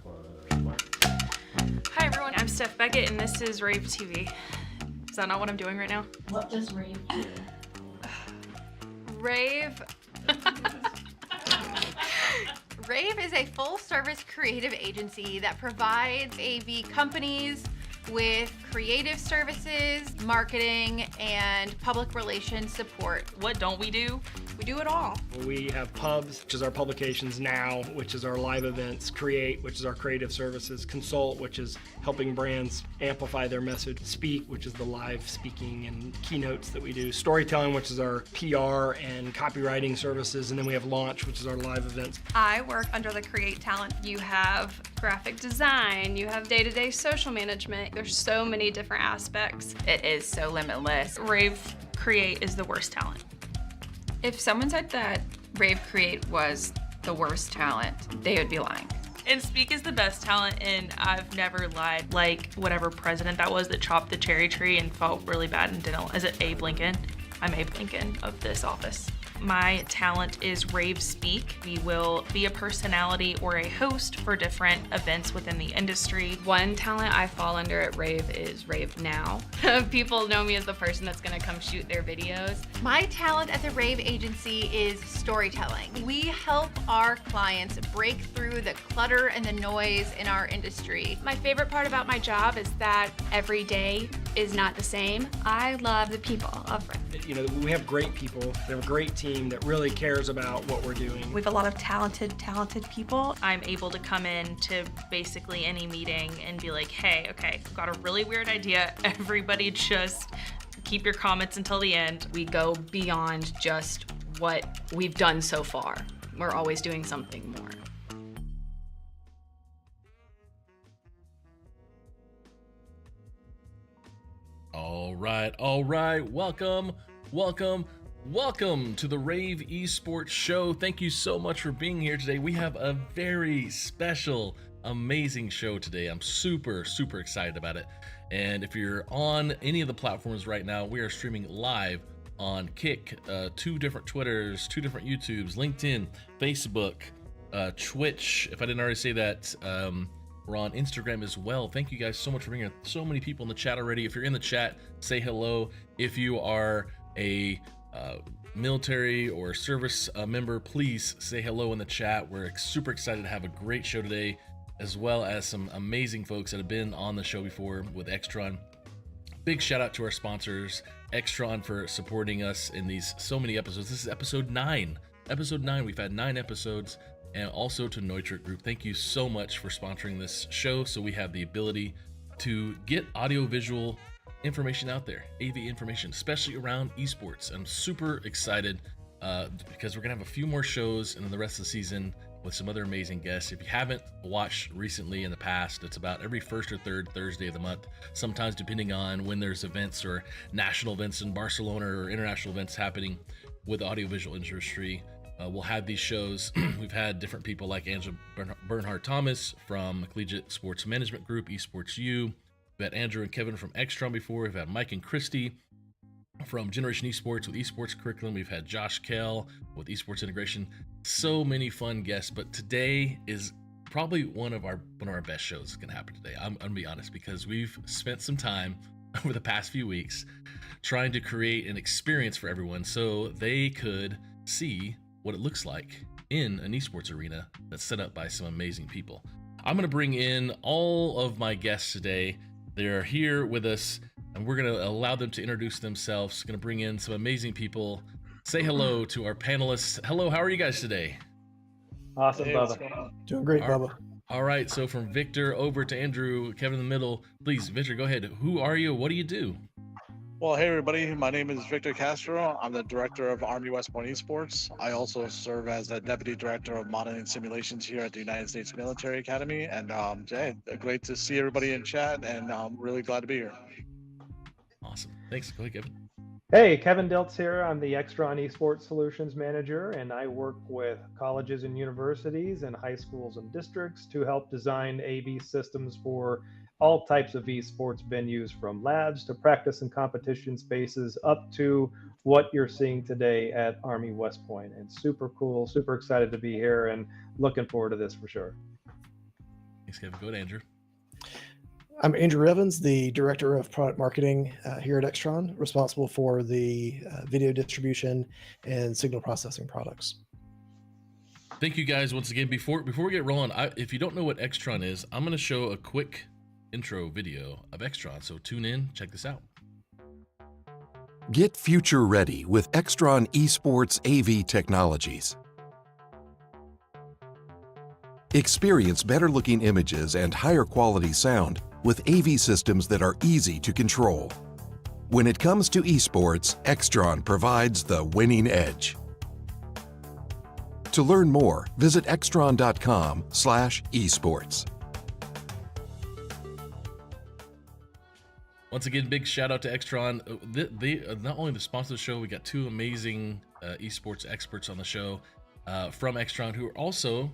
Hi everyone, I'm Steph Beckett and this is rAVe TV. Is that not what I'm doing right now? What does rAVe do? rAVe rAVe is a full-service creative agency that provides AV companies with creative services, marketing, and public relations support. What don't we do? We do it all. We have Pubs, which is our publications now, which is our live events, Create, which is our creative services, Consult, which is helping brands amplify their message, Speak, which is the live speaking and keynotes that we do, Storytelling, which is our PR and copywriting services, and then we have Launch, which is our live events. I work under the Create talent. You have graphic design, you have day-to-day social management. There's so many different aspects. It is so limitless. rAVe Create is the worst talent. If someone said that rAVe Create was the worst talent, they would be lying. And Speak is the best talent, and I've never lied. Like whatever president that was that chopped the cherry tree and felt really bad and didn't. Is it Abe Lincoln? I'm Abe Lincoln of this office. My talent is rAVe Speak. We will be a personality or a host for different events within the industry. One talent I fall under at rAVe is rAVe Now. People know me as the person that's gonna come shoot their videos. My talent at the rAVe agency is storytelling. We help our clients break through the clutter and the noise in our industry. My favorite part about my job is that every day is not the same. I love the people of rAVe. You know, we have great people. We have a great team that really cares about what we're doing. We have a lot of talented people. I'm able to come in to basically any meeting and be like, hey, okay, I've got a really weird idea. Everybody just keep your comments until the end. We go beyond just what we've done so far. We're always doing something more. All right. Welcome to the rAVe Esports Show. Thank you so much for being here today. We have a very special, amazing show today. I'm super excited about it. And if you're on any of the platforms right now, we are streaming live on Kick, 2 different Twitters, 2 different YouTubes, LinkedIn, Facebook, Twitch. If I didn't already say that, we're on Instagram as well. Thank you guys so much for being here. So many people in the chat already. If you're in the chat, say hello. If you are a military or service member, please say hello in the chat. We're super excited to have a great show today, as well as some amazing folks that have been on the show before with Extron. Big shout out to our sponsors, Extron, for supporting us in these so many episodes. This is episode 9. We've had 9 episodes. And also to Neutrik Group. Thank you so much for sponsoring this show, so we have the ability to get audio-visual information out there, AV information, especially around esports. I'm super excited because we're gonna have a few more shows in the rest of the season with some other amazing guests. If you haven't watched recently in the past, it's about every first or third Thursday of the month, sometimes depending on when there's events or national events in Barcelona or international events happening with the audiovisual industry. We'll have these shows. We've had different people like Angela Bernhard-Thomas from Collegiate Sports Management Group, Esports U. We've had Andrew and Kevin from Extron before. We've had Mike and Christy from Generation Esports with Esports Curriculum. We've had Josh Kell with Esports Integration. So many fun guests, but today is probably one of our best shows that's gonna happen today. I'm gonna be honest, because we've spent some time over the past few weeks trying to create an experience for everyone so they could see what it looks like in an esports arena that's set up by some amazing people. I'm going to bring in all of my guests today. They're here with us, and we're going to allow them to introduce themselves. Going to bring in some amazing people. Say hello to our panelists. Hello, how are you guys today? Awesome, Bubba. Doing great, Bubba. All right, so from Victor over to Andrew, Kevin in the middle. Please, Victor, go ahead. Who are you? What do you do? Well, hey everybody, my name is Victor Castro. I'm the director of Army West Point Esports. I also serve as the deputy director of modeling simulations here at the United States Military Academy. And hey, great to see everybody in chat, and I'm really glad to be here. Awesome. Thanks. Go ahead, Kevin. Hey, Kevin Diltz here. I'm the Extron Esports Solutions Manager, and I work with colleges and universities and high schools and districts to help design AV systems for all types of esports venues, from labs to practice and competition spaces up to what you're seeing today at Army West Point. And super cool, super excited to be here and looking forward to this for sure. Thanks, Kevin. Go ahead, Andrew. I'm Andrew Evans, the Director of Product Marketing here at Extron, responsible for the video distribution and signal processing products. Thank you guys once again. Before we get rolling, if you don't know what Extron is, I'm going to show a quick intro video of Extron. So tune in, check this out. Get future ready with Extron Esports AV technologies. Experience better looking images and higher quality sound with AV systems that are easy to control. When it comes to esports, Extron provides the winning edge. To learn more, visit extron.com/esports. Once again, big shout out to Extron. They not only the sponsor of the show, we got two amazing esports experts on the show from Extron who are also,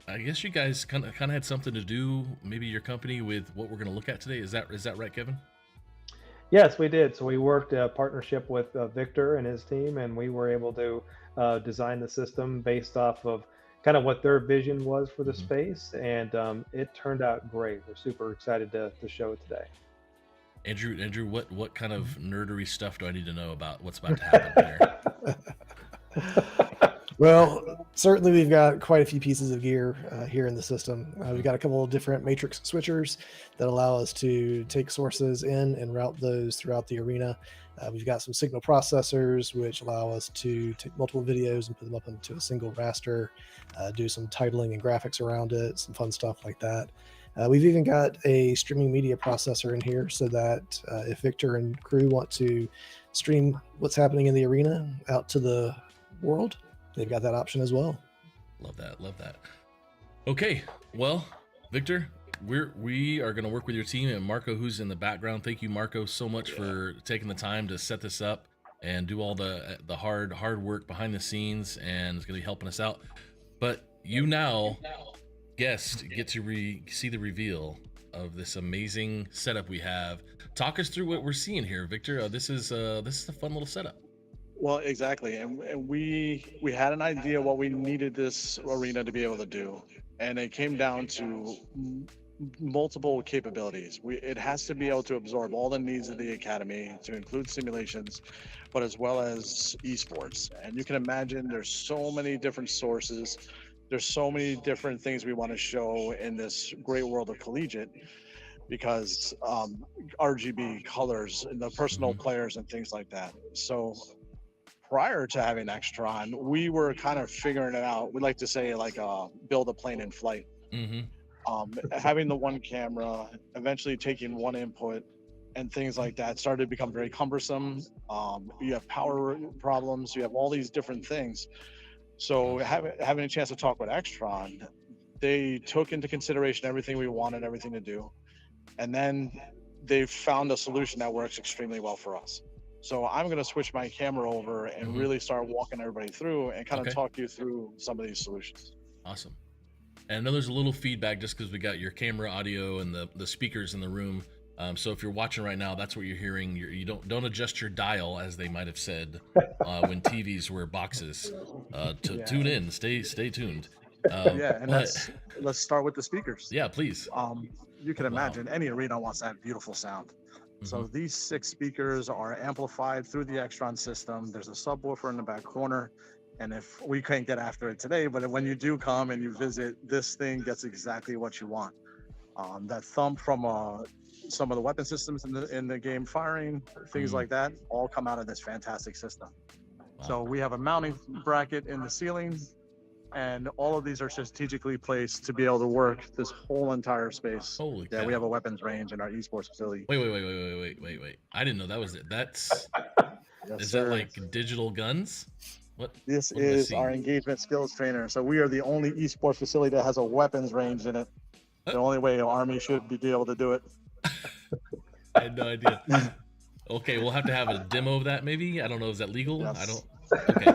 I guess you guys kind of had something to do, maybe your company, with what we're going to look at today. Is that right, Kevin? Yes, we did. So we worked a partnership with Victor and his team, and we were able to design the system based off of kind of what their vision was for the space, and it turned out great. We're super excited to show it today. Andrew, what kind of nerdery stuff do I need to know about what's about to happen here? Well, certainly we've got quite a few pieces of gear here in the system. We've got a couple of different matrix switchers that allow us to take sources in and route those throughout the arena. We've got some signal processors, which allow us to take multiple videos and put them up into a single raster, do some titling and graphics around it, some fun stuff like that. We've even got a streaming media processor in here so that if Victor and crew want to stream what's happening in the arena out to the world, they've got that option as well. Love that. Okay, well, Victor, we are going to work with your team, and Marco, who's in the background. Thank you, Marco, so much for taking the time to set this up and do all the hard work behind the scenes, and it's going to be helping us out. But you now, guest, get to see the reveal of this amazing setup we have. Talk us through what we're seeing here, Victor. This is a fun little setup. Well, exactly, and we had an idea what we needed this arena to be able to do, and it came down to multiple capabilities. It has to be able to absorb all the needs of the academy, to include simulations, but as well as esports. And you can imagine there's so many different sources, there's so many different things we want to show in this great world of collegiate, because RGB colors and the personal players and things like that. So prior to having Extron, we were kind of figuring it out. We like to say, like, build a plane in flight. Having the one camera, eventually taking one input, and things like that started to become very cumbersome. You have power problems, you have all these different things. So having a chance to talk with Extron, they took into consideration everything we wanted, everything to do, and then they found a solution that works extremely well for us. So I'm going to switch my camera over and really start walking everybody through and kind of talk you through some of these solutions. Awesome. And I know there's a little feedback just because we got your camera audio and the speakers in the room. So if you're watching right now, that's what you're hearing. You don't adjust your dial, as they might have said when TVs were boxes. Tune in, stay tuned. And let's start with the speakers. Yeah, please. You can imagine any arena wants that beautiful sound. So these 6 speakers are amplified through the Extron system. There's a subwoofer in the back corner. And if we can't get after it today, but when you do come and you visit, this thing gets exactly what you want. That thump from some of the weapon systems in the game firing, things like that, all come out of this fantastic system. Wow. So we have a mounting bracket in the ceiling, and all of these are strategically placed to be able to work this whole entire space. Holy cow. We have a weapons range in our esports facility. Wait. I didn't know that was it. That's is that like digital guns? What this is our engagement skills trainer. So we are the only esports facility that has a weapons range in it. The only way an Army should be able to do it. I had no idea. Okay, we'll have to have a demo of that maybe. I don't know, is that legal? Yes. I don't. Okay.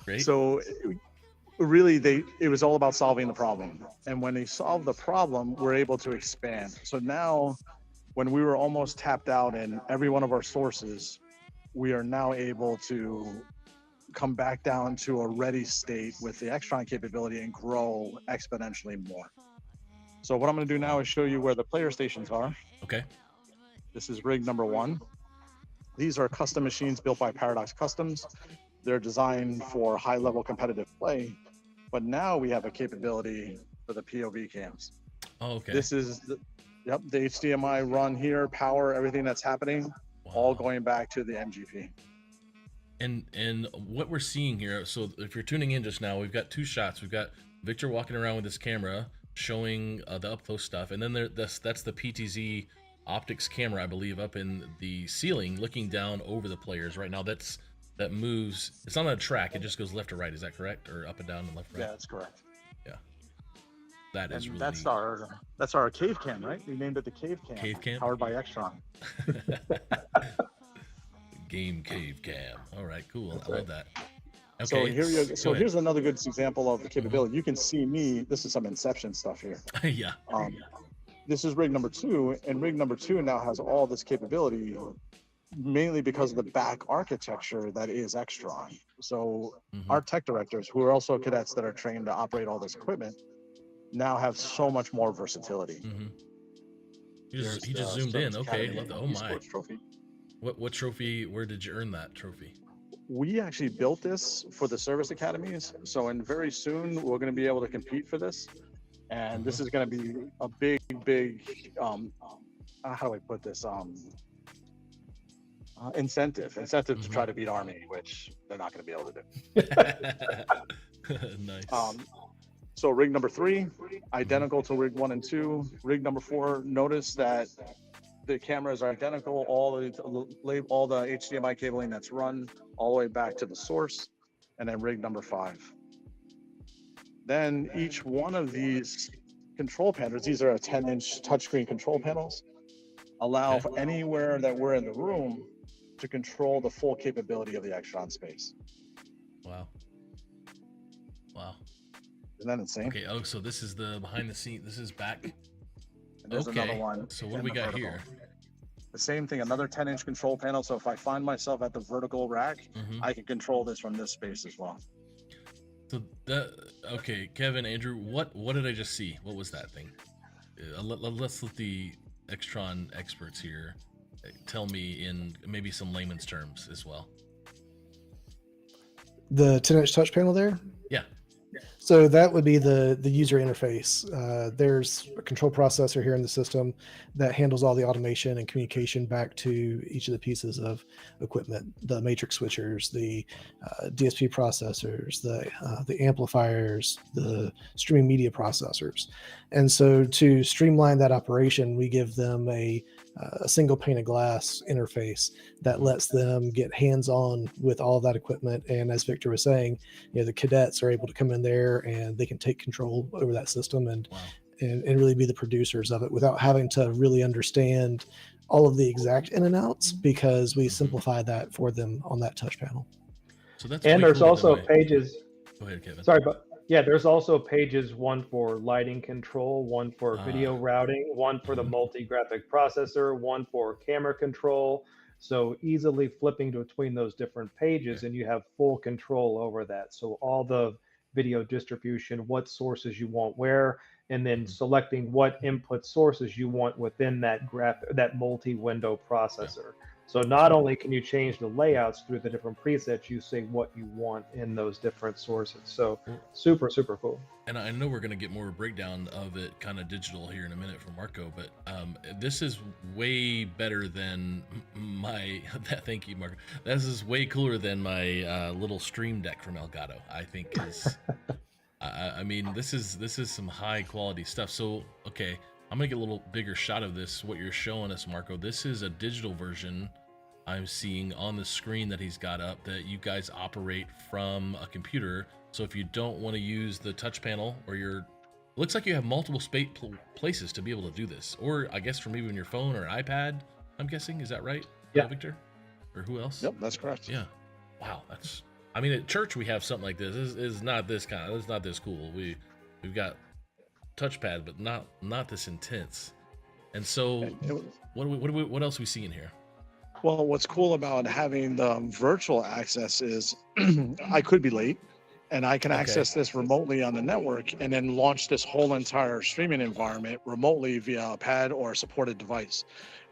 Great. So really it was all about solving the problem. And when they solved the problem, we're able to expand. So now when we were almost tapped out in every one of our sources, we are now able to come back down to a ready state with the Extron capability and grow exponentially more. So what I'm going to do now is show you where the player stations are. Okay. This is rig number 1. These are custom machines built by Paradox Customs. They're designed for high-level competitive play, but now we have a capability for the POV cams. Oh, okay. This is the HDMI run here, power, everything that's happening, all going back to the MGP. And what we're seeing here, so if you're tuning in just now, we've got 2 shots. We've got Victor walking around with his camera showing the up-close stuff, and then that's the PTZ optics camera, I believe, up in the ceiling looking down over the players. Right now that moves, it's not on a track, it just goes left to right. Is that correct? Or up and down and left to right? Yeah, that's correct. Yeah. That is really that's neat. That's our cave cam, right? We named it the cave cam. Cave cam? Powered by Extron. Game cave cam. All right, cool. That's I love that. Okay. So here's ahead. another good example of the capability. You can see me. This is some Inception stuff here. Yeah. This is rig number 2, and rig number 2 now has all this capability, mainly because of the back architecture that is Extron. So our tech directors, who are also cadets that are trained to operate all this equipment, now have so much more versatility. He just zoomed in. Okay, love that. Oh my. Trophy. What trophy? Where did you earn that trophy? We actually built this for the service academies. So, and very soon we're going to be able to compete for this. And this is going to be a big, how do I put this? Incentive to try to beat Army, which they're not going to be able to do. Nice. So rig number 3, identical to rig 1 and 2. Rig number 4, notice that the cameras are identical. All the HDMI cabling that's run all the way back to the source, and then rig number 5. Then each one of these control panels, these are a 10-inch touchscreen control panels, allow for anywhere that we're in the room to control the full capability of the Extron space. Wow. Isn't that insane? Okay. Oh, so this is the behind the scene. This is back. And there's another one. So what do we got here? The same thing, another 10-inch control panel. So if I find myself at the vertical rack, I can control this from this space as well. So okay, Kevin, Andrew, what did I just see? What was that thing? Let's let the Extron experts here tell me in maybe some layman's terms as well. The 10-inch touch panel there? Yeah. So that would be the user interface. There's a control processor here in the system that handles all the automation and communication back to each of the pieces of equipment, the matrix switchers, the DSP processors, the amplifiers, the streaming media processors. And so to streamline that operation, we give them a single pane of glass interface that lets them get hands-on with all of that equipment. And as Victor was saying, the cadets are able to come in there and they can take control over that system and really be the producers of it without having to really understand all of the exact in and outs, because we simplify that for them on that touch panel. So that's and there's cool, also pages. Go ahead, Kevin. Sorry, but yeah, there's also pages, one for lighting control, one for video routing, one for the multi-graphic processor, one for camera control. So easily flipping between those different pages and you have full control over that. So all the video distribution, what sources you want where, and then selecting what input sources you want within that multi-window processor. So not only can you change the layouts through the different presets, you say what you want in those different sources. So super, super cool. And I know we're going to get more breakdown of it kind of digital here in a minute from Marco, but this is way better than my, thank you, Marco. This is way cooler than my little stream deck from Elgato, I think is, I mean, this is some high quality stuff. So, okay. I'm gonna get a little bigger shot of this, what you're showing us, Marco. This is a digital version I'm seeing on the screen that he's got up that you guys operate from a computer. So if you don't want to use the touch panel or looks like you have multiple places to be able to do this. Or I guess from even your phone or iPad, I'm guessing. Is that right? Yeah. Victor? Or who else? Yep, that's correct. Yeah. Wow, I mean, at church we have something like this. It's not this kind of, it's not this cool. We've got touchpad, but not this intense. And so what else are we seeing here? Well, what's cool about having the virtual access is I could be late and I can access this remotely on the network and then launch this whole entire streaming environment remotely via a pad or a supported device.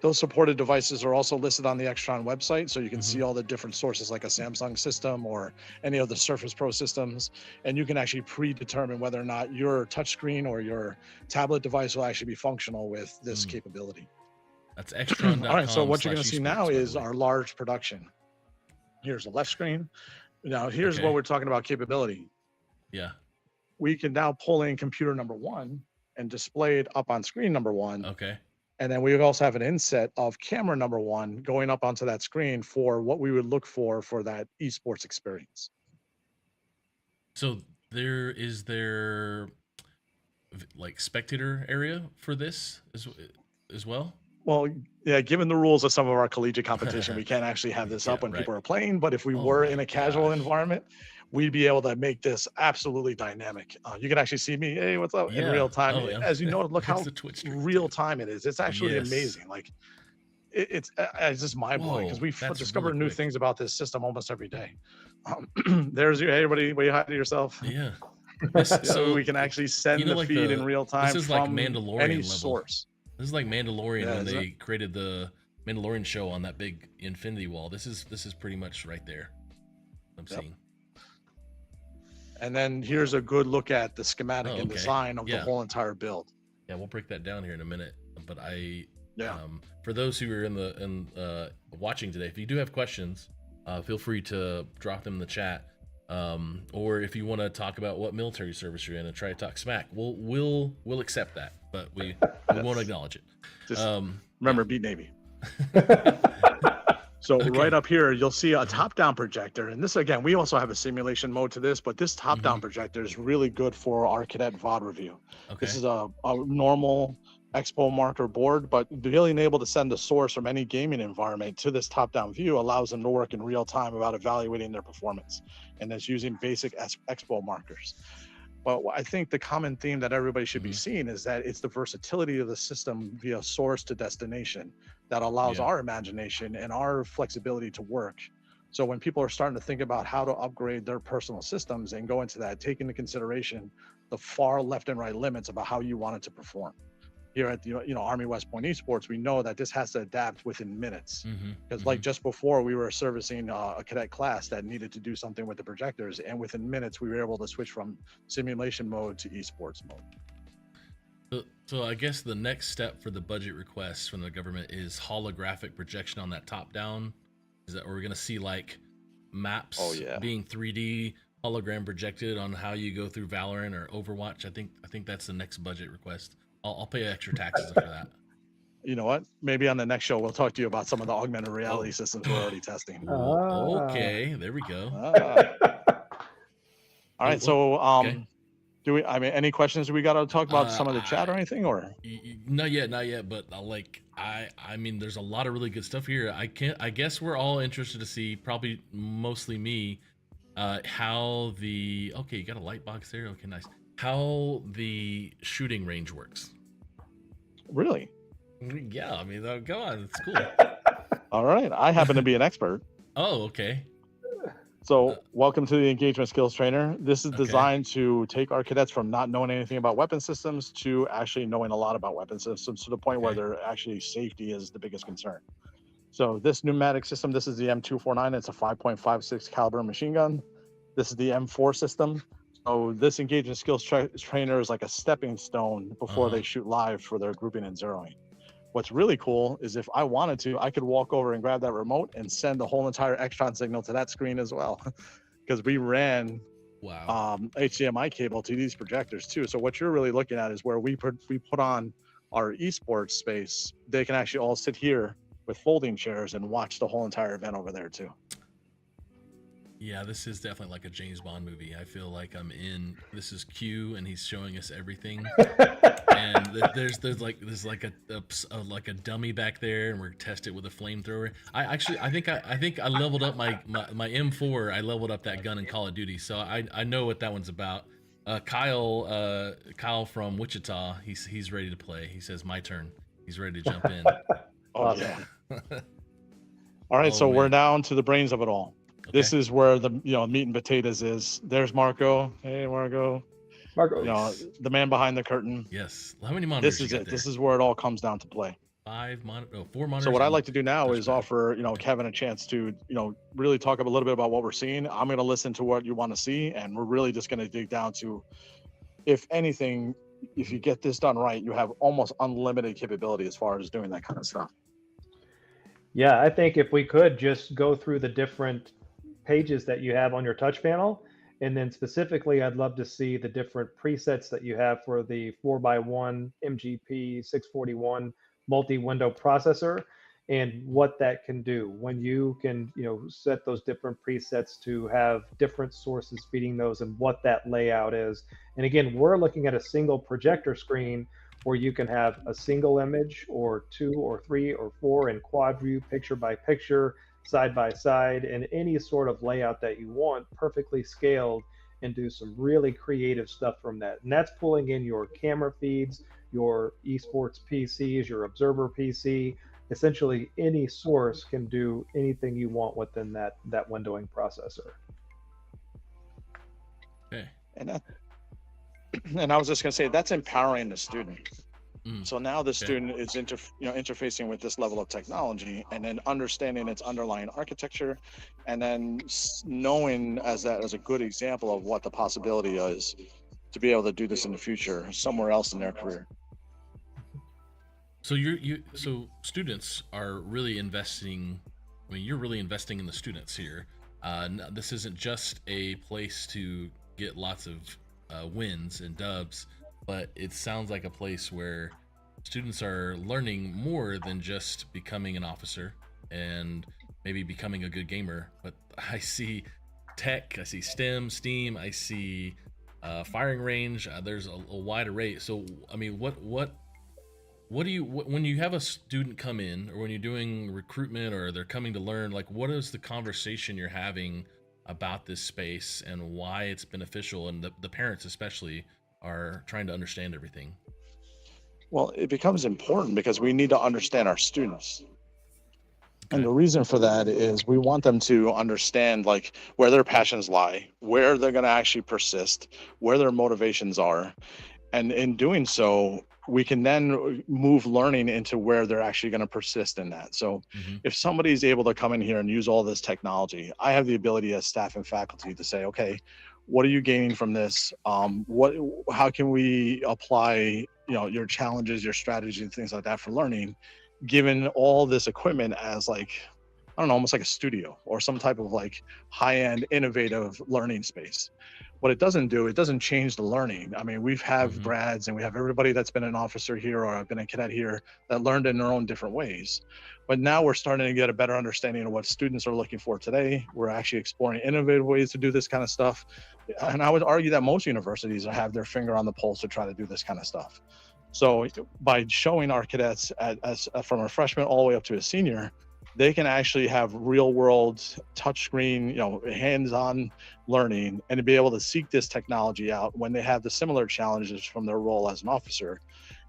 Those supported devices are also listed on the Extron website, so you can see all the different sources like a Samsung system or any of the Surface Pro systems, and you can actually predetermine whether or not your touchscreen or your tablet device will actually be functional with this capability. That's Extron.com. All right, so what you're going to see now is our large production. Here's the left screen. Now, here's what we're talking about capability. Yeah. We can now pull in computer number 1 and display it up on screen number 1. Okay. And then we also have an inset of camera number 1 going up onto that screen for what we would look for that esports experience. So is there like spectator area for this as well? Well, yeah, given the rules of some of our collegiate competition, we can't actually have this up when people are playing. But if we were in a casual environment, we'd be able to make this absolutely dynamic. You can actually see me, hey, what's up, in real time. As you know, look how real time it is. It's actually amazing. Like it's just mind blowing because we discover new things about this system almost every day. There's you, hey, everybody, where you hide yourself. Yeah. So we can actually send the feed in real time. This is from like Mandalorian any level. source. This is like Mandalorian when they created the Mandalorian show on that big infinity wall. This is pretty much right there. I'm seeing. And then here's a good look at the schematic and design of the whole entire build. Yeah, we'll break that down here in a minute. But for those who are watching today, if you do have questions, feel free to drop them in the chat. Or if you want to talk about what military service you're in and try to talk smack, we'll accept that, but we won't acknowledge it. Just remember, beat Navy. So right up here, you'll see a top-down projector, and this again, we also have a simulation mode to this, but this top-down projector is really good for our cadet VOD review. This is a normal Expo marker board, but being able to send the source from any gaming environment to this top-down view allows them to work in real time about evaluating their performance, and that's using basic Expo markers. But I think the common theme that everybody should be seeing is that it's the versatility of the system via source to destination that allows our imagination and our flexibility to work. So when people are starting to think about how to upgrade their personal systems and go into that, take into consideration the far left and right limits about how you want it to perform. Here at the Army West Point Esports, we know that this has to adapt within minutes. Because like just before, we were servicing a cadet class that needed to do something with the projectors, and within minutes we were able to switch from simulation mode to esports mode. So I guess the next step for the budget request from the government is holographic projection on that top down. Is that we're gonna see like maps being 3D hologram projected on how you go through Valorant or Overwatch? I think that's the next budget request. I'll pay extra taxes for that. You know what? Maybe on the next show we'll talk to you about some of the augmented reality systems we're already testing. Okay, there we go. All right, so any questions we got to talk about some of the chat or anything, or not yet, but I mean there's a lot of really good stuff here. I guess we're all interested to see, probably mostly me, how you got a light box there. Okay, nice. How the shooting range works. Really? Yeah, I mean, come on, it's cool. All right, I happen to be an expert. Oh, okay. So welcome to the engagement skills trainer. This is designed to take our cadets from not knowing anything about weapon systems to actually knowing a lot about weapon systems, to the point where their actually safety is the biggest concern. So this pneumatic system, this is the M249. It's a 5.56 caliber machine gun. This is the M4 system. So this engagement skills trainer is like a stepping stone before they shoot live for their grouping and zeroing. What's really cool is if I wanted to, I could walk over and grab that remote and send the whole entire Extron signal to that screen as well. Because we ran HDMI cable to these projectors too. So what you're really looking at is where we put on our esports space, they can actually all sit here with folding chairs and watch the whole entire event over there too. Yeah, this is definitely like a James Bond movie. I feel like I'm in. This is Q, and he's showing us everything. And there's like a dummy back there, and we're tested with a flamethrower. I think I leveled up my M4. I leveled up that gun in Call of Duty, so I know what that one's about. Kyle from Wichita, he's ready to play. He says my turn. He's ready to jump in. Oh yeah. All right, so we're down to the brains of it all. This is where the meat and potatoes is. There's Marco. Hey, Marco. Marco, the man behind the curtain. Yes. How many monitors? This is it. This is where it all comes down to play. 4 monitors. So what I like to do now is offer Kevin a chance to really talk a little bit about what we're seeing. I'm going to listen to what you want to see, and we're really just going to dig down to, if anything, if you get this done right, you have almost unlimited capability as far as doing that kind of stuff. Yeah, I think if we could just go through the different pages that you have on your touch panel, and then specifically, I'd love to see the different presets that you have for the 4x1 MGP 641 multi-window processor, and what that can do when you can set those different presets to have different sources feeding those, and what that layout is. And again, we're looking at a single projector screen where you can have a single image or 2 or 3 or 4 in quad view, picture by picture, side by side, and any sort of layout that you want, perfectly scaled, and do some really creative stuff from that. And that's pulling in your camera feeds, your esports PCs, your observer PC. Essentially, any source can do anything you want within that windowing processor. Okay. And I was just going to say, that's empowering the student. So now the student is interfacing with this level of technology, and then understanding its underlying architecture, and then knowing as a good example of what the possibility is to be able to do this in the future somewhere else in their career. So so students are really investing. I mean, you're really investing in the students here. This isn't just a place to get lots of wins and dubs, but it sounds like a place where students are learning more than just becoming an officer and maybe becoming a good gamer. But I see tech, I see STEM, STEAM, I see firing range. There's a wide array. So I mean, what do you, when you have a student come in, or when you're doing recruitment, or they're coming to learn, like, what is the conversation you're having about this space and why it's beneficial, and the parents especially are trying to understand everything? Well, it becomes important because we need to understand our students. And the reason for that is we want them to understand like where their passions lie, where they're going to actually persist, where their motivations are. And in doing so, we can then move learning into where they're actually going to persist in that. So if somebody's able to come in here and use all this technology, I have the ability as staff and faculty to say, okay, what are you gaining from this? How can we apply, your challenges, your strategies, and things like that for learning, given all this equipment as like, I don't know, almost like a studio or some type of like high-end innovative learning space. What it doesn't do, it doesn't change the learning. I mean, we have grads and we have everybody that's been an officer here or been a cadet here that learned in their own different ways. But now we're starting to get a better understanding of what students are looking for today. We're actually exploring innovative ways to do this kind of stuff. And I would argue that most universities have their finger on the pulse to try to do this kind of stuff. So by showing our cadets from a freshman all the way up to a senior, they can actually have real world touchscreen, hands-on learning, and to be able to seek this technology out when they have the similar challenges from their role as an officer.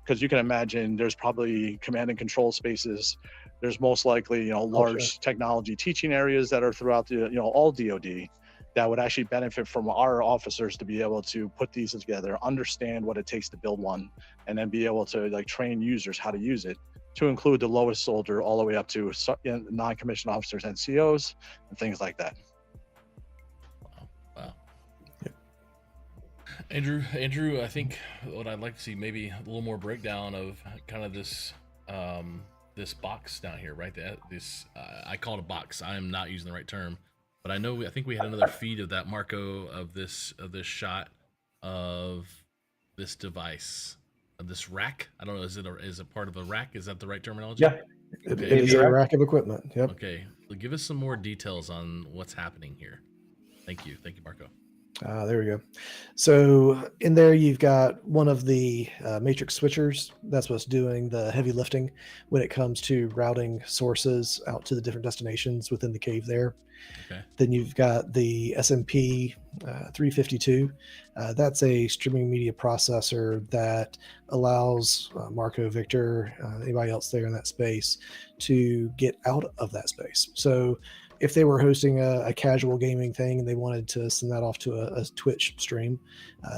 Because you can imagine there's probably command and control spaces. There's most likely, large technology teaching areas that are throughout the, all DoD that would actually benefit from our officers to be able to put these together, understand what it takes to build one, and then be able to like train users how to use it, to include the lowest soldier all the way up to non-commissioned officers and COs and things like that. Wow. Andrew, I think what I'd like to see maybe a little more breakdown of kind of this this box down here, right? I call it a box. I am not using the right term, but I think we had another feed of that, Marco, of this shot of this device. This rack, I don't know, is it part of a rack? Is that the right terminology? Yeah, it is a rack of equipment. Yep. Okay, give us some more details on what's happening here. Thank you, Marco. There we go. So in there, you've got one of the matrix switchers. That's what's doing the heavy lifting when it comes to routing sources out to the different destinations within the cave there. Okay. Then you've got the SMP 352. That's a streaming media processor that allows Marco, Victor, anybody else there in that space to get out of that space. So if they were hosting a casual gaming thing and they wanted to send that off to a Twitch stream,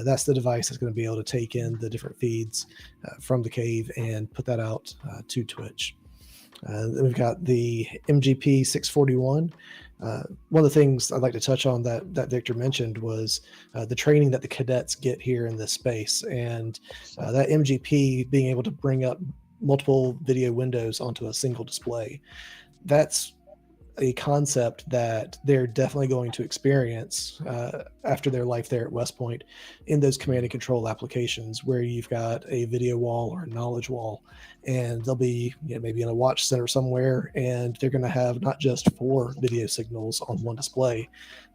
that's the device that's going to be able to take in the different feeds from the cave and put that out to Twitch. Then we've got the MGP 641. One of the things I'd like to touch on that Victor mentioned was the training that the cadets get here in this space, and that MGP being able to bring up multiple video windows onto a single display. That's a concept that they're definitely going to experience after their life there at West Point in those command and control applications where you've got a video wall or a knowledge wall, and they'll be maybe in a watch center somewhere, and they're going to have not just 4 video signals on one display,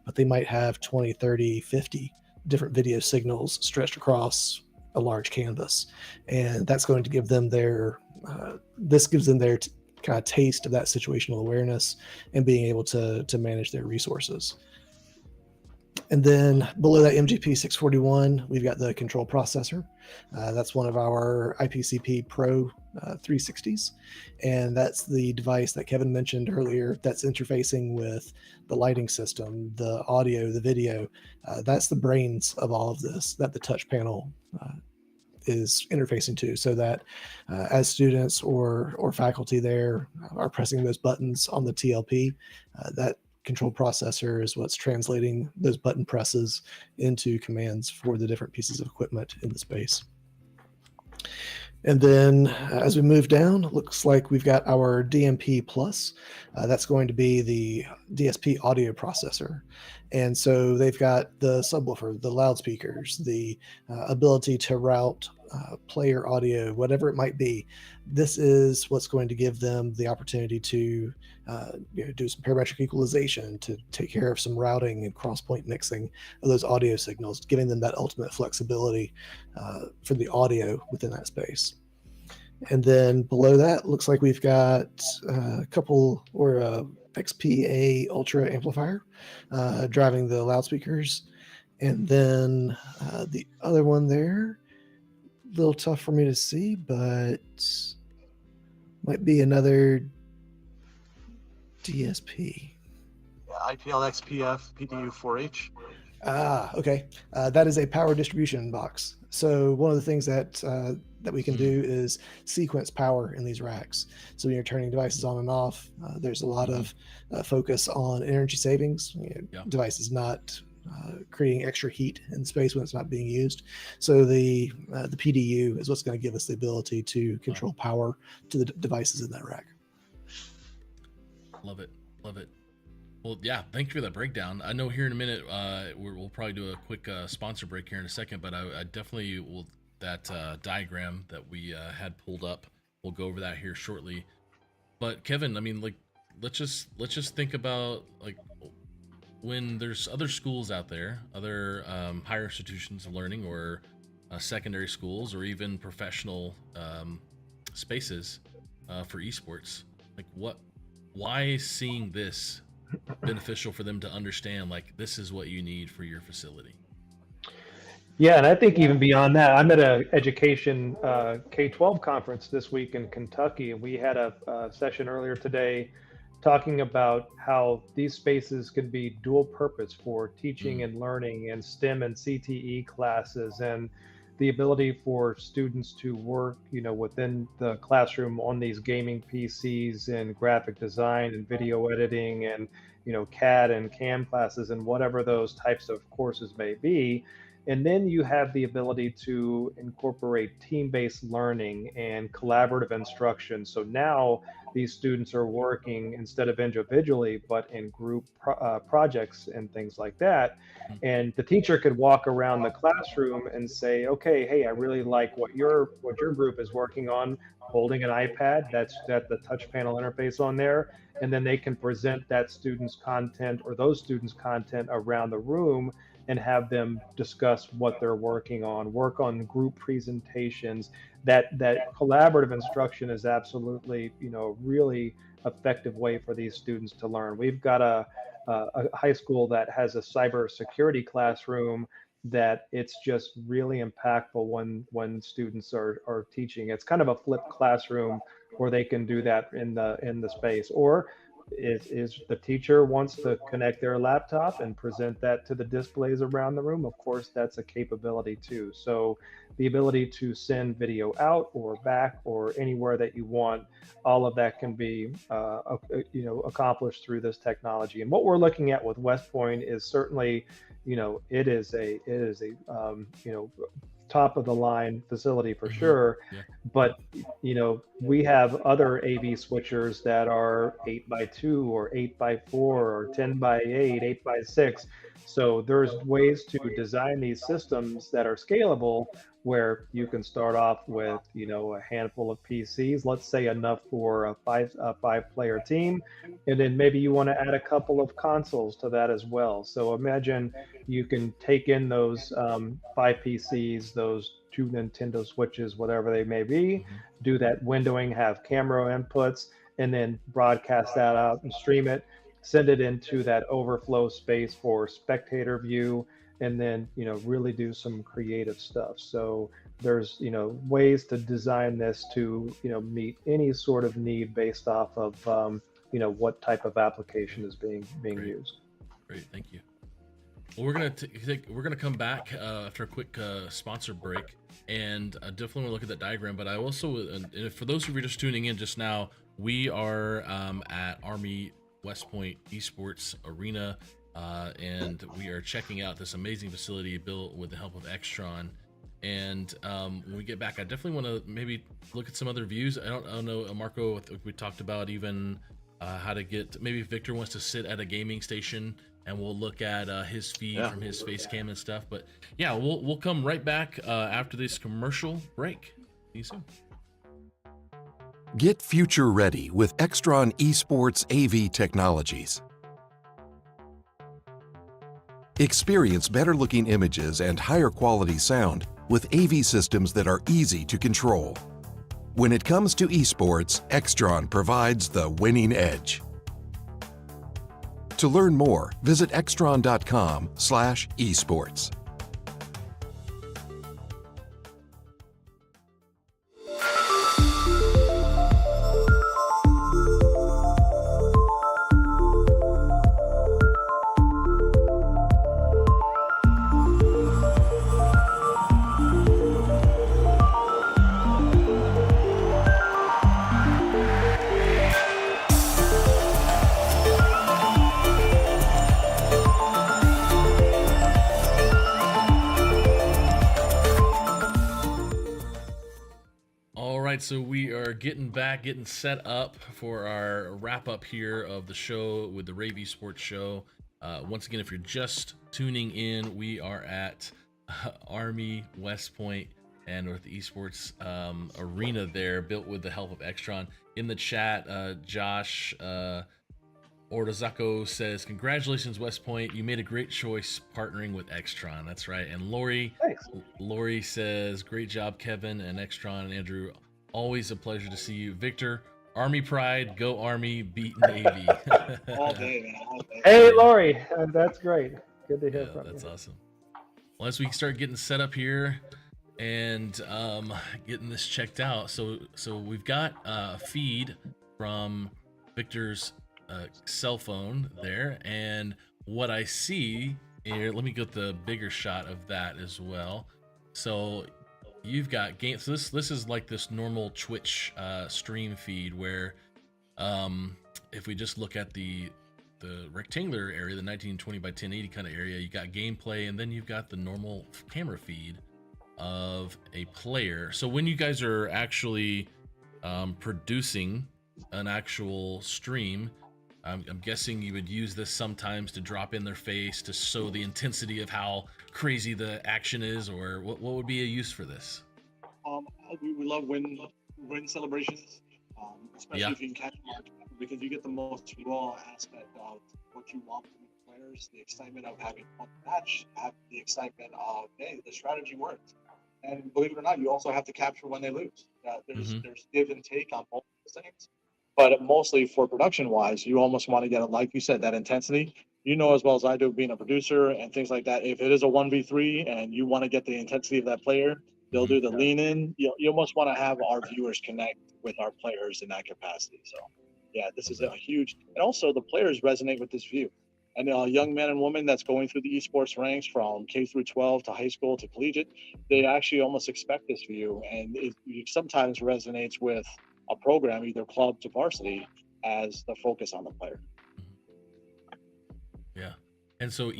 but they might have 20, 30, 50 different video signals stretched across a large canvas. And that's going to give them their kind of taste of that situational awareness and being able to manage their resources. And then below that MGP 641, we've got the control processor. That's one of our IPCP Pro 360s. And that's the device that Kevin mentioned earlier that's interfacing with the lighting system, the audio, the video. That's the brains of all of this that the touch panel is interfacing to, so that as students or faculty there are pressing those buttons on the TLP, that control processor is what's translating those button presses into commands for the different pieces of equipment in the space. And then as we move down, it looks like we've got our DMP Plus. That's going to be the DSP audio processor. And so they've got the subwoofer, the loudspeakers, the ability to route player audio, whatever it might be. This is what's going to give them the opportunity to do some parametric equalization, to take care of some routing and cross-point mixing of those audio signals, giving them that ultimate flexibility for the audio within that space. And then below that, looks like we've got a couple, or a XPA Ultra amplifier driving the loudspeakers. And then the other one there, a little tough for me to see, but might be another DSP. IPL XPF PDU 4H. Okay. That is a power distribution box. So one of the things that we can do is sequence power in these racks. So when you're turning devices on and off, there's a lot of focus on energy savings. Devices not creating extra heat in space when it's not being used. So the PDU is what's going to give us the ability to control power to the devices in that rack. Love it. Love it. Well, yeah, thank you for that breakdown. I know here in a minute, we'll probably do a quick sponsor break here in a second, but I definitely will, that diagram that we had pulled up, we'll go over that here shortly. But Kevin, I mean, like, let's just think about, like, when there's other schools out there, other higher institutions of learning, or secondary schools, or even professional spaces for esports, like, why is seeing this beneficial for them to understand, like, this is what you need for your facility? Yeah, and I think even beyond that, I'm at a education K-12 conference this week in Kentucky, and we had a session earlier today talking about how these spaces could be dual purpose for teaching and learning and STEM and CTE classes, and the ability for students to work, within the classroom on these gaming PCs and graphic design and video editing and, CAD and CAM classes and whatever those types of courses may be. And then you have the ability to incorporate team-based learning and collaborative instruction. So now these students are working instead of individually, but in group projects and things like that. And the teacher could walk around the classroom and say, okay, hey, I really like what your group is working on, holding an iPad that's got the touch panel interface on there. And then they can present that student's content or those students' content around the room and have them discuss what they're working on, work on group presentations. That collaborative instruction is absolutely, really effective way for these students to learn. We've got a high school that has a cybersecurity classroom that it's just really impactful when students are teaching. It's kind of a flipped classroom where they can do that in the space. Or is the teacher wants to connect their laptop and present that to the displays around the room, of course, that's a capability too. So the ability to send video out or back or anywhere that you want, all of that can be accomplished through this technology. And what we're looking at with West Point is certainly, it is a top of the line facility for sure. Yeah. But we have other AV switchers that are 8x2 or 8x4 or 10x8, 8x6. So there's ways to design these systems that are scalable, where you can start off with a handful of PCs, let's say enough for a five-player team, and then maybe you want to add a couple of consoles to that as well. So imagine you can take in those 5 PCs, those 2 Nintendo Switches, whatever they may be, do that windowing, have camera inputs, and then broadcast that out and stream it, send it into that overflow space for spectator view, and then really do some creative stuff. So there's ways to design this to meet any sort of need based off of what type of application is being used. Great, thank you. Well, we're gonna come back after a quick sponsor break, and definitely want to look at that diagram. But I also, and for those of you just tuning in just now, we are at Army West Point Esports Arena. And we are checking out this amazing facility built with the help of Extron. And when we get back, I definitely want to maybe look at some other views. I don't know, Marco, we talked about even how to get, maybe Victor wants to sit at a gaming station and we'll look at his feed from his face cam and stuff. But yeah, we'll come right back after this commercial break. See you soon. Get future ready with Extron Esports AV technologies. Experience better looking images and higher quality sound with AV systems that are easy to control. When it comes to esports, Extron provides the winning edge. To learn more, visit extron.com/esports. So we are getting set up for our wrap up here of the show with the rAVe Esports Show. Once again, if you're just tuning in, we are at Army West Point and with the Esports Arena there, built with the help of Extron. In the chat, Josh Ordozako says, "Congratulations, West Point. You made a great choice partnering with Extron." That's right. And Lori says, "Great job, Kevin and Extron and Andrew. Always a pleasure to see you." Victor, Army pride, go Army, beat Navy. All day, man. All day. Hey, Lori, that's great. Good to hear from you. That's awesome. Well, as we start getting set up here and getting this checked out, so we've got a feed from Victor's cell phone there, and what I see here, let me get the bigger shot of that as well. So you've got game. So this is like this normal Twitch stream feed where, if we just look at the rectangular area, the 1920 by 1080 kind of area, you got gameplay, and then you've got the normal camera feed of a player. So when you guys are actually producing an actual stream, I'm guessing you would use this sometimes to drop in their face to show the intensity of how crazy the action is, or what would be a use for this? We love win celebrations, especially if you can catch them, because you get the most raw aspect of what you want from the players, the excitement of having won the match, have the excitement of, hey, the strategy worked. And believe it or not, you also have to capture when they lose. There's give and take on both of those things. But mostly for production-wise, you almost want to get, like you said, that intensity. You know as well as I do, being a producer and things like that, if it is a 1v3 and you want to get the intensity of that player, they'll do the lean in. You almost want to have our viewers connect with our players in that capacity. So Yeah, this is a huge, and also the players resonate with this view. And young men and women that's going through the esports ranks from K through 12 to high school to collegiate, they actually almost expect this view, and it sometimes resonates with a program, either club to varsity, as the focus on the player. Yeah. And so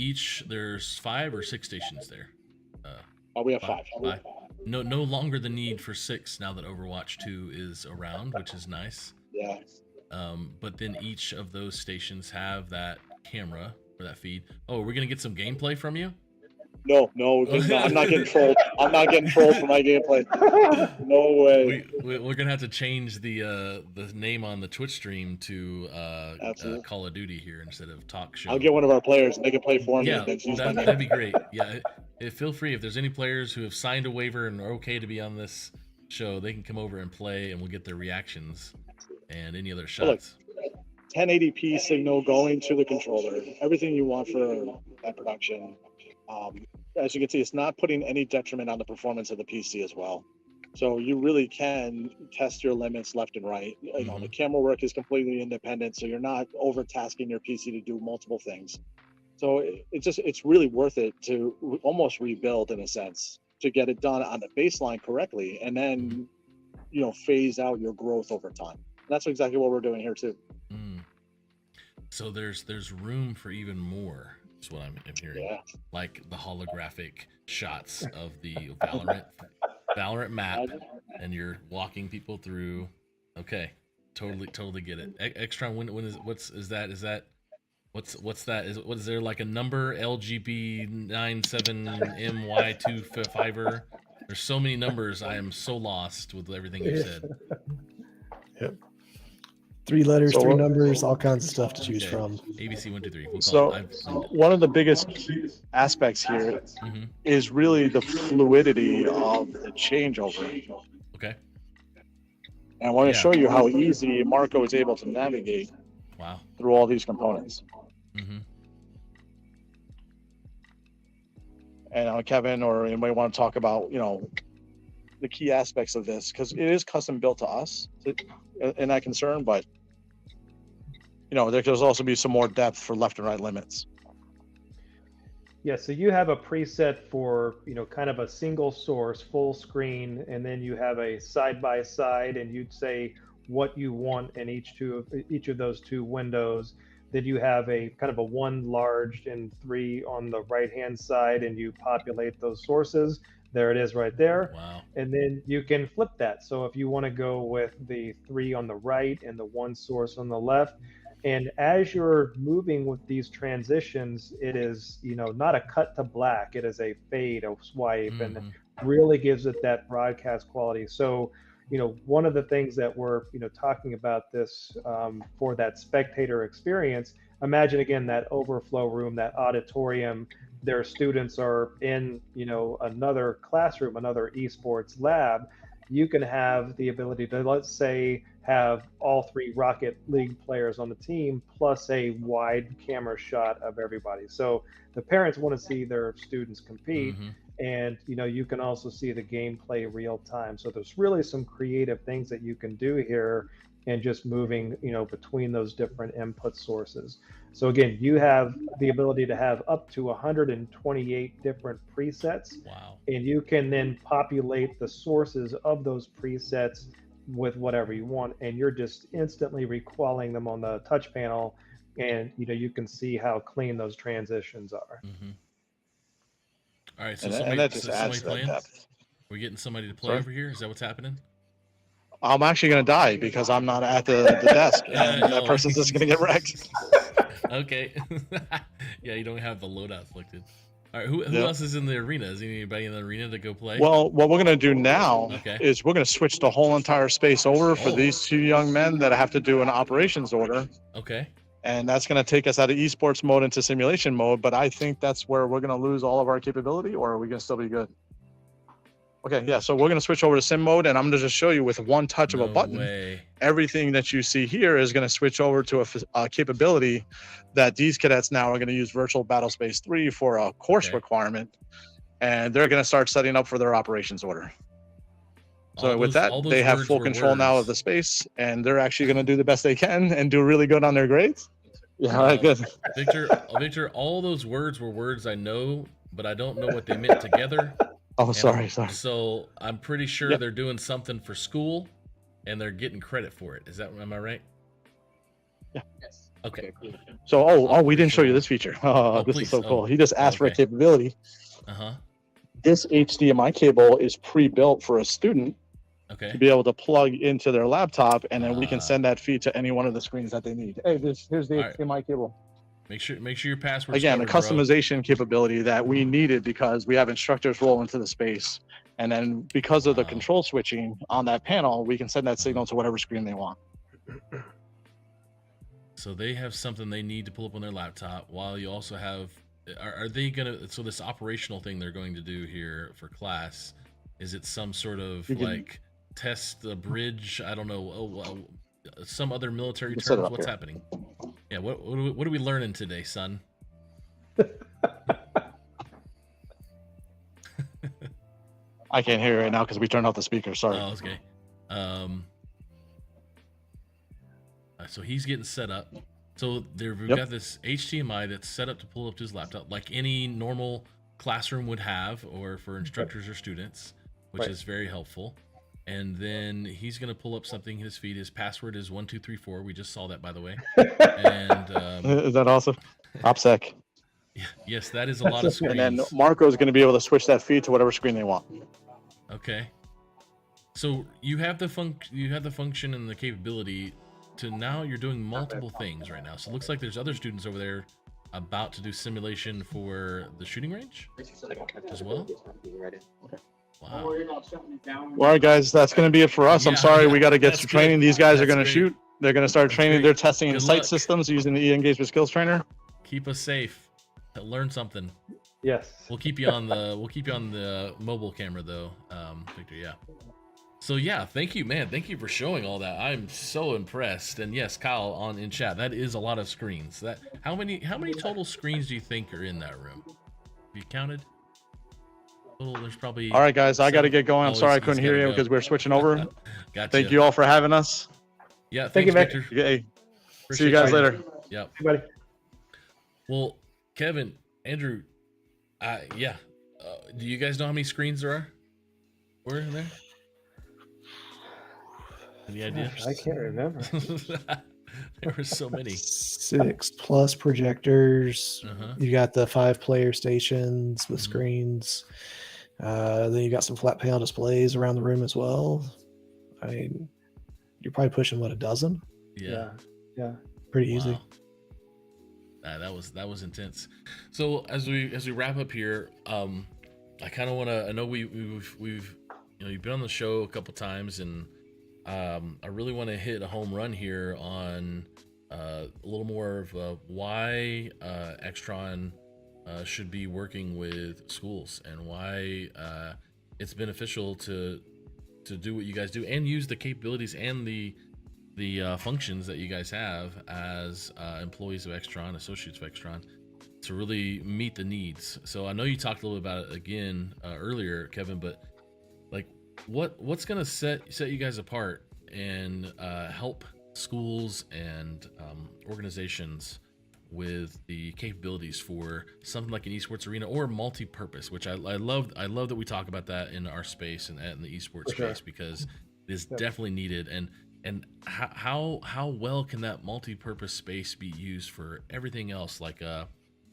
there's 5 or 6 stations there. We have 5. No longer the need for 6 now that Overwatch 2 is around, which is nice. Yeah. But then each of those stations have that camera for that feed. Oh, we're gonna get some gameplay from you? No, I'm not getting trolled. I'm not getting trolled for my gameplay. No way. We're gonna have to change the name on the Twitch stream to Call of Duty here instead of Talk Show. I'll get one of our players and they can play for me. Yeah, that'd be great. Yeah, feel free if there's any players who have signed a waiver and are okay to be on this show, they can come over and play, and we'll get their reactions and any other shots. Look, 1080p signal going to the controller, everything you want for that production. As you can see, it's not putting any detriment on the performance of the PC as well. So you really can test your limits left and right. You know, the camera work is completely independent, so you're not overtasking your PC to do multiple things. So it's really worth it to almost rebuild in a sense to get it done on the baseline correctly, and then phase out your growth over time. And that's exactly what we're doing here too. So there's room for even more. That's what I'm hearing. Yeah. Like the holographic shots of the Valorant map, and you're walking people through. Okay, totally get it. Extron, what's that? What's that? Is there like a number? LGB97MY25er? There's so many numbers. I am so lost with everything you said. Yep. 3 letters, 3 numbers, all kinds of stuff to choose from. ABC 1, 2, 3. One of the biggest aspects here is really the fluidity of the changeover. Okay. And I want to show you how easy Marco is able to navigate through all these components. And Kevin or anybody want to talk about, the key aspects of this, because it is custom built to us in that concern, but there could also be some more depth for left and right limits. Yeah, so you have a preset for, kind of a single source, full screen, and then you have a side by side, and you'd say what you want in each of those 2 windows. Then you have a kind of a 1 large and 3 on the right hand side, and you populate those sources. There it is right there. Wow. And then you can flip that. So if you want to go with the 3 on the right and the 1 source on the left, and as you're moving with these transitions, it is, not a cut to black. It is a fade, a swipe, and really gives it that broadcast quality. So, one of the things that we're, talking about this for that spectator experience, imagine again, that overflow room, that auditorium, their students are in, another classroom, another esports lab. You can have the ability to, let's say, have all 3 Rocket League players on the team, plus a wide camera shot of everybody. So the parents want to see their students compete, and you can also see the gameplay real time. So there's really some creative things that you can do here, and just moving between those different input sources. So again, you have the ability to have up to 128 different presets. Wow. And you can then populate the sources of those presets with whatever you want, and you're just instantly recalling them on the touch panel, and you can see how clean those transitions are. All right, so that just adds to that playing? depth. We're getting somebody to play over here. Is that what's happening? I'm actually going to die because I'm not at the desk, and that person's just going to get wrecked. Okay. Yeah, you don't have the loadout selected. All right, who else is in the arena? Is anybody in the arena to go play? Well, what we're going to do now is we're going to switch the whole entire space over for these 2 young men that have to do an operations order. Okay. And that's going to take us out of esports mode into simulation mode. But I think that's where we're going to lose all of our capability, or are we going to still be good? Okay, yeah, so we're going to switch over to sim mode, and I'm going to just show you with one touch of a button. Everything that you see here is going to switch over to a capability that these cadets now are going to use Virtual Battlespace 3 for a course requirement, and they're going to start setting up for their operations order. So with that, they have full control now of the space, and they're actually going to do the best they can and do really good on their grades. Yeah, all right, good. Victor, all those words were words I know, but I don't know what they meant together. Oh, sorry. So I'm pretty sure they're doing something for school, and they're getting credit for it. Am I right? Yeah. Yes. Okay. So, we didn't show you this feature. This is so cool. He just asked for a capability. This HDMI cable is pre-built for a student to be able to plug into their laptop, and then we can send that feed to any one of the screens that they need. Hey, here's the HDMI cable. Make sure your password. Again, the customization capability that we needed because we have instructors roll into the space, and then because of the control switching on that panel, we can send that signal to whatever screen they want. So they have something they need to pull up on their laptop, while you also have. Are they gonna? So this operational thing they're going to do here for class, is it some sort of like test the bridge? I don't know. Some other military terms. What's happening? Yeah. What are we learning today, son? I can't hear it right now because we turned off the speaker. Sorry. Oh, okay. So he's getting set up. So we've got this HDMI that's set up to pull up to his laptop, like any normal classroom would have, or for instructors or students, which is very helpful. And then he's going to pull up something in his feed. His password is 1234. We just saw that, by the way. And is that awesome? OPSEC. Yes, that is a lot of screens. And then Marco is going to be able to switch that feed to whatever screen they want. Okay. So you have the function and the capability to now you're doing multiple things right now. So it looks like there's other students over there about to do simulation for the shooting range as well. Wow. All right, guys, that's going to be it for us. I'm sorry, we got to get some training. These guys are going to shoot. They're going to start training. They're testing in sight systems using the E-Engagement Skills Trainer. Keep us safe. Learn something. Yes. We'll keep you on the mobile camera though, Victor. Yeah. So yeah, thank you, man. Thank you for showing all that. I'm so impressed. And yes, Kyle in chat, that is a lot of screens. How many total screens do you think are in that room? Have you counted? Total, there's probably. All right, guys, I got to get going. I'm sorry I couldn't hear you because we're switching over. Gotcha. Thank you all for having us. Yeah, thank you, Victor. Hey, see you guys later. Yep. Hey, buddy. Well, Kevin, Andrew, do you guys know how many screens there were in there? Any idea? I can't remember. There were so many. 6+ projectors. You got the 5-player stations with screens. Then you got some flat panel displays around the room as well. I mean, you're probably pushing a dozen. Yeah. Pretty easy. Wow. That was intense. So as we wrap up here, I kind of want to. I know we've you've been on the show a couple times, and I really want to hit a home run here on a little more of why Extron should be working with schools and why it's beneficial to do what you guys do and use the capabilities and the functions that you guys have as employees of Extron, associates of Extron, to really meet the needs. So I know you talked a little bit about it again earlier, Kevin, but like what's gonna set you guys apart and help schools and organizations with the capabilities for something like an esports arena or multi-purpose, which I love that we talk about that in our space and in the esports space, because it is definitely needed. And how well can that multi-purpose space be used for everything else, like an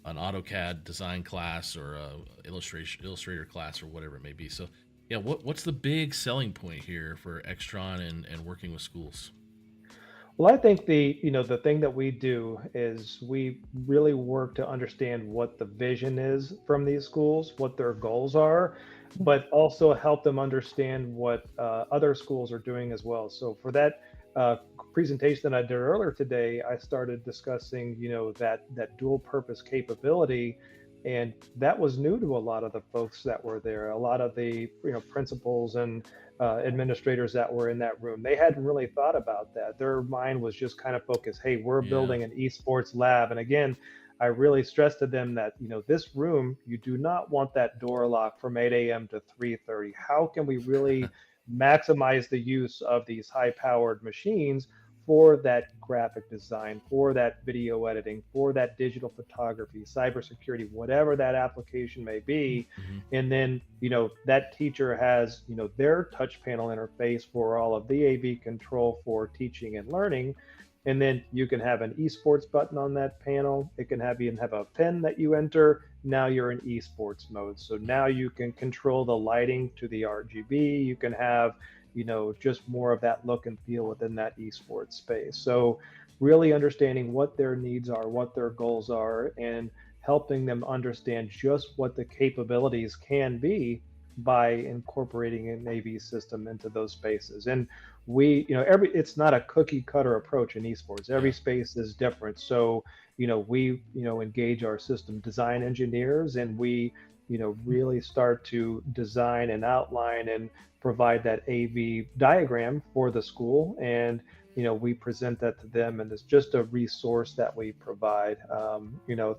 AutoCAD design class or a Illustrator class or whatever it may be? So yeah, what's the big selling point here for Extron and working with schools? Well, I think the thing that we do is we really work to understand what the vision is from these schools, what their goals are, but also help them understand what other schools are doing as well. So for that presentation that I did earlier today, I started discussing, that dual purpose capability, and that was new to a lot of the folks that were there. A lot of the principals and administrators that were in that room, they hadn't really thought about that. Their mind was just kind of focused, hey, we're building an esports lab. And again, I really stressed to them that, this room, you do not want that door locked from 8 a.m. to 3:30. How can we really maximize the use of these high-powered machines for that graphic design, for that video editing, for that digital photography, cybersecurity, whatever that application may be. And then, that teacher has, their touch panel interface for all of the AV control for teaching and learning. And then you can have an esports button on that panel. It can even have a pen that you enter. Now you're in esports mode. So now you can control the lighting to the RGB. You can have, just more of that look and feel within that esports space. So really understanding what their needs are, what their goals are, and helping them understand just what the capabilities can be by incorporating an AV system into those spaces. And we, it's not a cookie cutter approach in esports. Every space is different. So, we, engage our system design engineers, and we, really start to design and outline and provide that AV diagram for the school. And, we present that to them, and it's just a resource that we provide,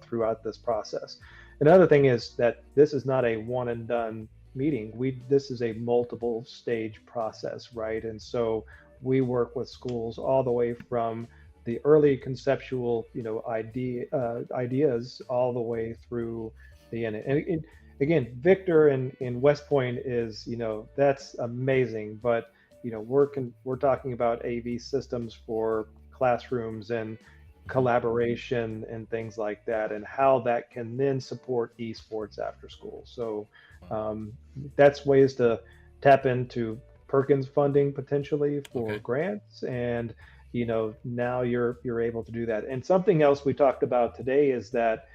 throughout this process. Another thing is that this is not a one and done meeting. This is a multiple stage process, right? And so we work with schools all the way from the early conceptual, ideas all the way through the end. And again, Victor in West Point is, that's amazing. But, we're talking about AV systems for classrooms and collaboration and things like that, and how that can then support esports after school. So that's ways to tap into Perkins funding potentially for grants, and now you're able to do that. And something else we talked about today is that,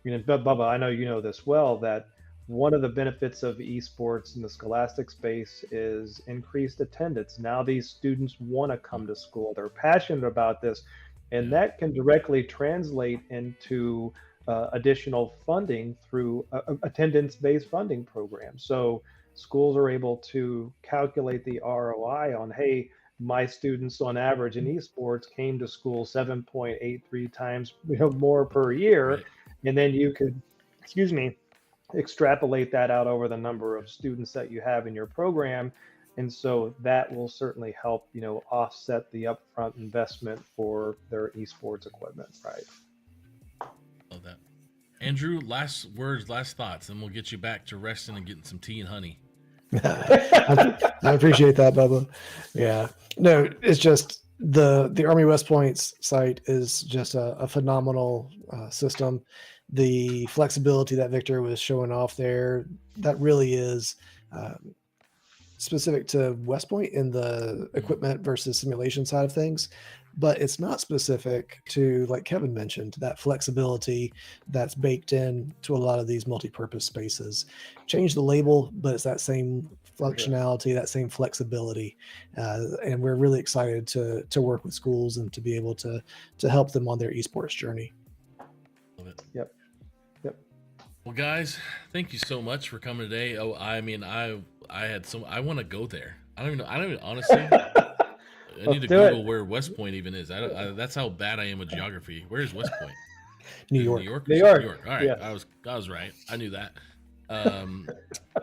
Bubba, I know you know this well, that one of the benefits of esports in the scholastic space is increased attendance. Now these students want to come to school. They're passionate about this, and that can directly translate into additional funding through attendance-based funding programs. So schools are able to calculate the ROI on, hey, my students on average in esports came to school 7.83 times more per year. And then you could, extrapolate that out over the number of students that you have in your program. And so that will certainly help, offset the upfront investment for their esports equipment, right? Love that. Andrew, last words, last thoughts, and we'll get you back to resting and getting some tea and honey. I appreciate that, Bubba. Yeah. No, it's just the Army West Point's site is just a phenomenal system. The flexibility that Victor was showing off there, that really is specific to West Point in the equipment versus simulation side of things, but it's not specific to, like Kevin mentioned, that flexibility that's baked in to a lot of these multi-purpose spaces. Change the label, but it's that same functionality, that same flexibility, and we're really excited to work with schools and to be able to help them on their esports journey. Love it. Yep. Well, guys, thank you so much for coming today. Oh, I mean, I want to go there. I don't even honestly. I need to Google where West Point even is. That's how bad I am with geography. Where is West Point? New York. New York. All right, Yeah. I was right. I knew that.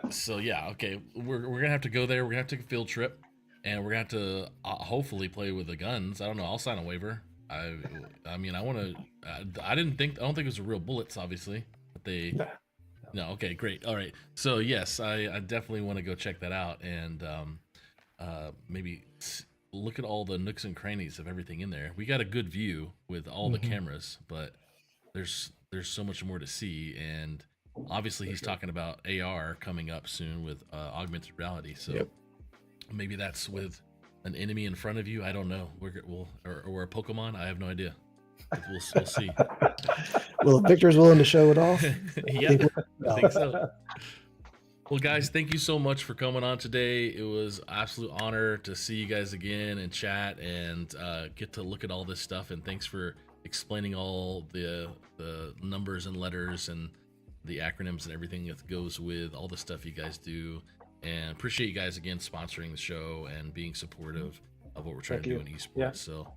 So yeah, okay. We're gonna have to go there. We're gonna have to take a field trip, and we're gonna have to hopefully play with the guns. I don't know. I'll sign a waiver. I mean, I want to. I don't think it was real bullets, obviously. No, okay, great. All right. So yes, I definitely want to go check that out, and maybe look at all the nooks and crannies of everything in there. We got a good view with all the cameras, but there's so much more to see, and obviously he's talking about AR coming up soon with augmented reality. So maybe that's with an enemy in front of you. I don't know. Or a Pokemon. I have no idea. We'll see. Well, if Victor's willing to show it off. Yeah, I think so. Well, guys, thank you so much for coming on today. It was an absolute honor to see you guys again and chat and get to look at all this stuff. And thanks for explaining all the numbers and letters and the acronyms and everything that goes with all the stuff you guys do. And appreciate you guys again sponsoring the show and being supportive of what we're trying to do in esports. Yeah. So,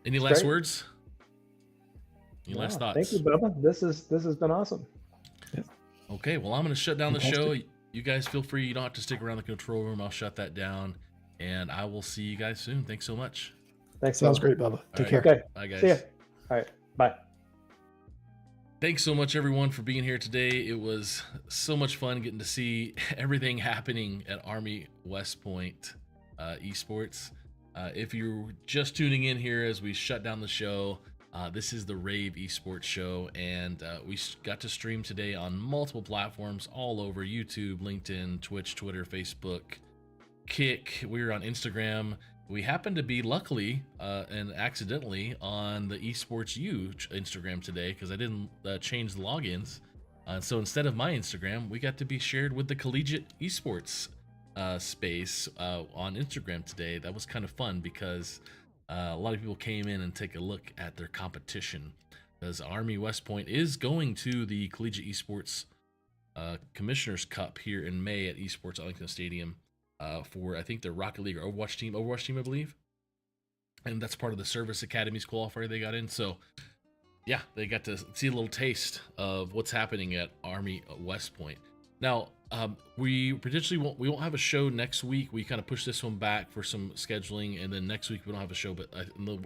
any last words? Any last thoughts? Thank you, Bubba. This has been awesome. Okay, well, I'm going to shut down the show. you guys feel free. You don't have to stick around the control room. I'll shut that down, and I will see you guys soon. Thanks so much. Thanks. Sounds Bubba. great, Bubba. Take care. Okay. Bye, guys. See ya. All right. Bye. Thanks so much, everyone, for being here today. It was so much fun getting to see everything happening at Army West Point Esports. If you're just tuning in here as we shut down the show, this is the rAVe Esports Show, and we got to stream today on multiple platforms all over YouTube, LinkedIn, Twitch, Twitter, Facebook, Kick. We were on Instagram. We happened to be, luckily and accidentally, on the Esports U Instagram today because I didn't change the logins. So instead of my Instagram, we got to be shared with the Collegiate Esports space on Instagram today. That was kind of fun because a lot of people came in and take a look at their competition, because Army West Point is going to the Collegiate Esports Commissioner's Cup here in May at Esports Arlington Stadium for, I think, their Rocket League or Overwatch team, I believe. And that's part of the Service Academy's qualifier they got in. So yeah, they got to see a little taste of what's happening at Army West Point. Now, we won't have a show next week. We kind of pushed this one back for some scheduling, and then next week we don't have a show, but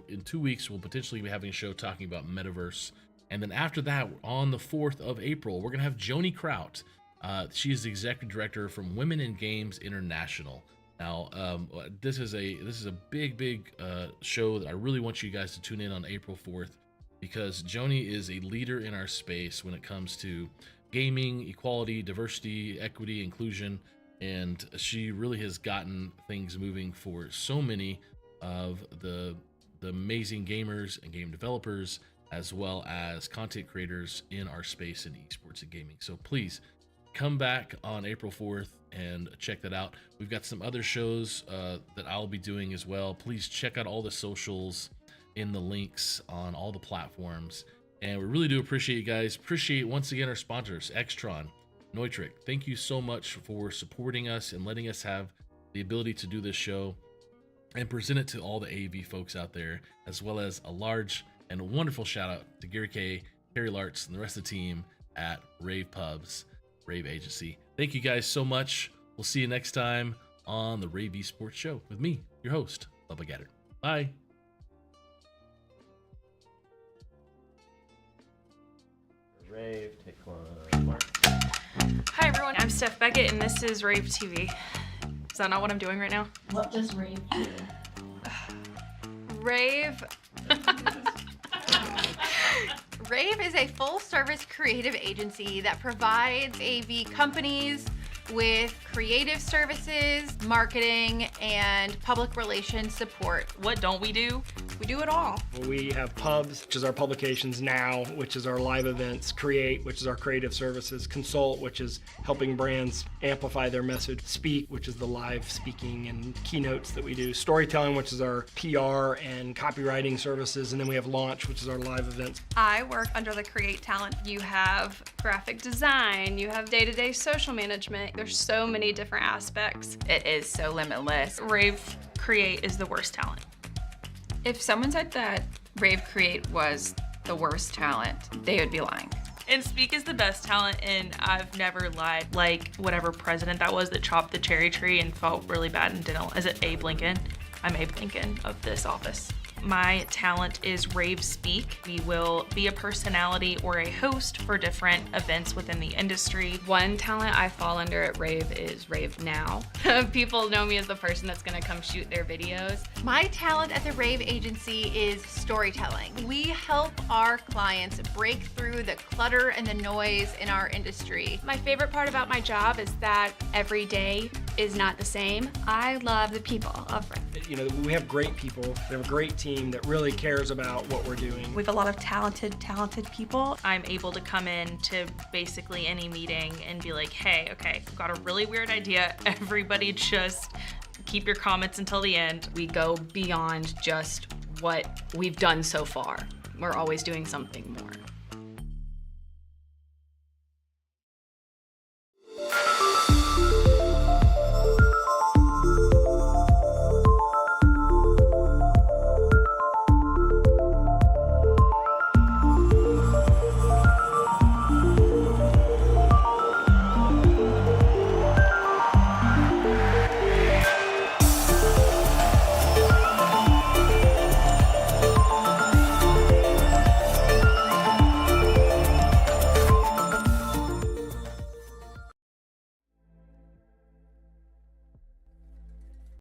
in 2 weeks we'll potentially be having a show talking about Metaverse. And then after that, on the 4th of April, we're gonna have Joni Kraut. She is the executive director from Women in Games International. Now, this is a big show that I really want you guys to tune in on April 4th, because Joni is a leader in our space when it comes to gaming, equality, diversity, equity, inclusion, and she really has gotten things moving for so many of the amazing gamers and game developers, as well as content creators in our space in esports and gaming. So please come back on April 4th and check that out. We've got some other shows that I'll be doing as well. Please check out all the socials in the links on all the platforms. And we really do appreciate you guys. Appreciate, once again, our sponsors, Extron, Neutric. Thank you so much for supporting us and letting us have the ability to do this show and present it to all the AV folks out there, as well as a large and wonderful shout out to Gary K, Harry Lartz, and the rest of the team at rAVe Pubs, rAVe Agency. Thank you guys so much. We'll see you next time on the rAVe Esports Show with me, your host, Bubba Gaeddert. Bye. rAVe, take one, Mark. Hi everyone, I'm Steph Beckett and this is rAVe TV. Is that not what I'm doing right now? What does rAVe do? rAVe rAVe is a full-service creative agency that provides AV companies with creative services, marketing, and public relations support. What don't we do? We do it all. We have Pubs, which is our publications now, which is our live events, Create, which is our creative services, Consult, which is helping brands amplify their message, Speak, which is the live speaking and keynotes that we do, Storytelling, which is our PR and copywriting services, and then we have Launch, which is our live events. I work under the Create talent. You have graphic design, you have day-to-day social management. There's so many different aspects. It is so limitless. rAVe Create is the worst talent. If someone said that rAVe Create was the worst talent, they would be lying. And Speak is the best talent, and I've never lied. Like whatever president that was that chopped the cherry tree and felt really bad and didn't. Is it Abe Lincoln? I'm Abe Lincoln of this office. My talent is rAVe Speak. We will be a personality or a host for different events within the industry. One talent I fall under at rAVe is rAVe Now. People know me as the person that's gonna come shoot their videos. My talent at the rAVe Agency is storytelling. We help our clients break through the clutter and the noise in our industry. My favorite part about my job is that every day is not the same. I love the people of rAVe. You know, we have great people. We have a great team that really cares about what we're doing. We have a lot of talented people. I'm able to come in to basically any meeting and be like, hey, okay, I've got a really weird idea. Everybody just keep your comments until the end. We go beyond just what we've done so far. We're always doing something more.